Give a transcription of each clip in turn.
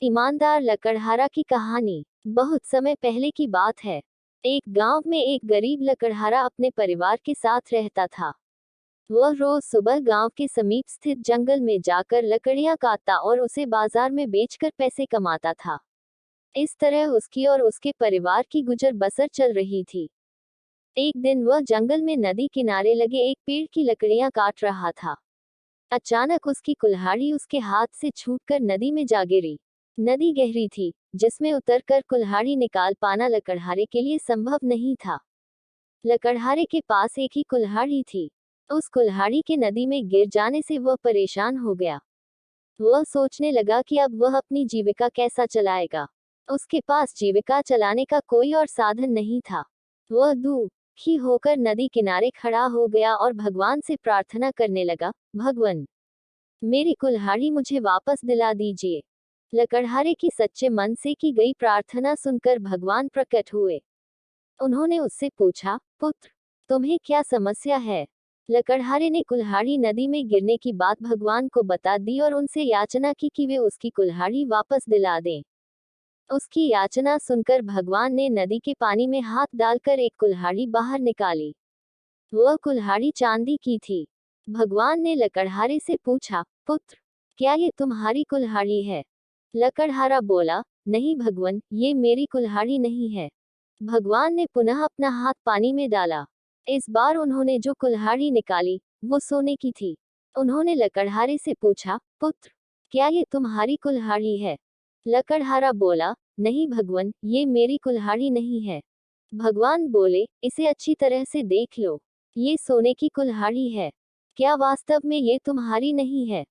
ईमानदार लकड़हारा की कहानी। बहुत समय पहले की बात है। एक गांव में एक गरीब लकड़हारा अपने परिवार के साथ रहता था। वह रोज सुबह गांव के समीप स्थित जंगल में जाकर लकड़ियां काटता और उसे बाजार में बेचकर पैसे कमाता था। इस तरह उसकी और उसके परिवार की गुजर बसर चल रही थी। एक दिन वह जंगल में नदी किनारे लगे एक पेड़ की लकड़ियां काट रहा था। अचानक उसकी कुल्हाड़ी उसके हाथ से छूटकर नदी में जा गिरी। नदी गहरी थी, जिसमें उतरकर कुल्हाड़ी निकाल पाना लकड़हारे के लिए संभव नहीं था। लकड़हारे के पास एक ही कुल्हाड़ी थी। उस कुल्हाड़ी के नदी में गिर जाने से वह परेशान हो गया। वह सोचने लगा कि अब वह अपनी जीविका कैसा चलाएगा। उसके पास जीविका चलाने का कोई और साधन नहीं था। वह दुखी होकर नदी किनारे खड़ा हो गया और भगवान से प्रार्थना करने लगा, भगवान, मेरी कुल्हाड़ी मुझे वापस दिला दीजिए। लकड़हारे की सच्चे मन से की गई प्रार्थना सुनकर भगवान प्रकट हुए। उन्होंने उससे पूछा, पुत्र, तुम्हें क्या समस्या है? लकड़हारे ने कुल्हाड़ी नदी में गिरने की बात भगवान को बता दी और उनसे याचना की कि वे उसकी कुल्हाड़ी वापस दिला दें। उसकी याचना सुनकर भगवान ने नदी के पानी में हाथ डालकर एक कुल्हाड़ी बाहर निकाली। वह कुल्हाड़ी चांदी की थी। भगवान ने लकड़हारे से पूछा, पुत्र, क्या ये तुम्हारी कुल्हाड़ी है? लकड़हारा बोला, नहीं भगवान, ये मेरी कुल्हाड़ी नहीं है। भगवान ने पुनः अपना हाथ पानी में डाला। इस बार उन्होंने जो कुल्हाड़ी निकाली, वो सोने की थी। उन्होंने लकड़हारे से पूछा, पुत्र, क्या ये तुम्हारी कुल्हाड़ी है? लकड़हारा बोला, नहीं भगवान, ये मेरी कुल्हाड़ी नहीं है। भगवान बोले, इसे अच्छी तरह से देख लो, ये सोने की कुल्हाड़ी है। क्या वास्तव में ये तुम्हारी नहीं है?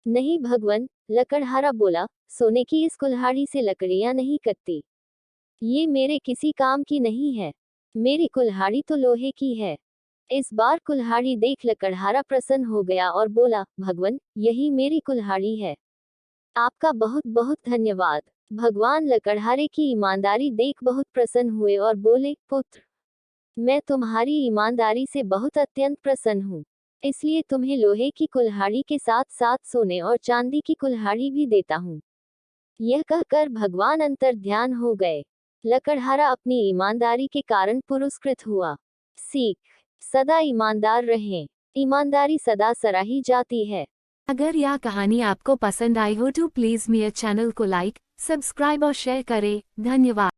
नहीं भगवान, लकड़हारा बोला, सोने की इस कुल्हाड़ी से लकड़ियां नहीं कटती। ये मेरे किसी काम की नहीं है। मेरी कुल्हाड़ी तो लोहे की है। इस बार कुल्हाड़ी देख लकड़हारा प्रसन्न हो गया और बोला, भगवान, यही मेरी कुल्हाड़ी है। आपका बहुत बहुत धन्यवाद। भगवान लकड़हारे की ईमानदारी देख बहुत प्रसन्न हुए और बोले, पुत्र, मैं तुम्हारी ईमानदारी से बहुत अत्यंत प्रसन्न हूँ। इसलिए तुम्हें लोहे की कुल्हाड़ी के साथ साथ सोने और चांदी की कुल्हाड़ी भी देता हूँ। यह कहकर भगवान अंतर ध्यान हो गए। लकड़हारा अपनी ईमानदारी के कारण पुरस्कृत हुआ। सीख, सदा ईमानदार रहें। ईमानदारी सदा सराही जाती है। अगर यह कहानी आपको पसंद आई हो तो प्लीज़ मेरे चैनल को लाइक, सब्सक्राइब और शेयर करें। धन्यवाद।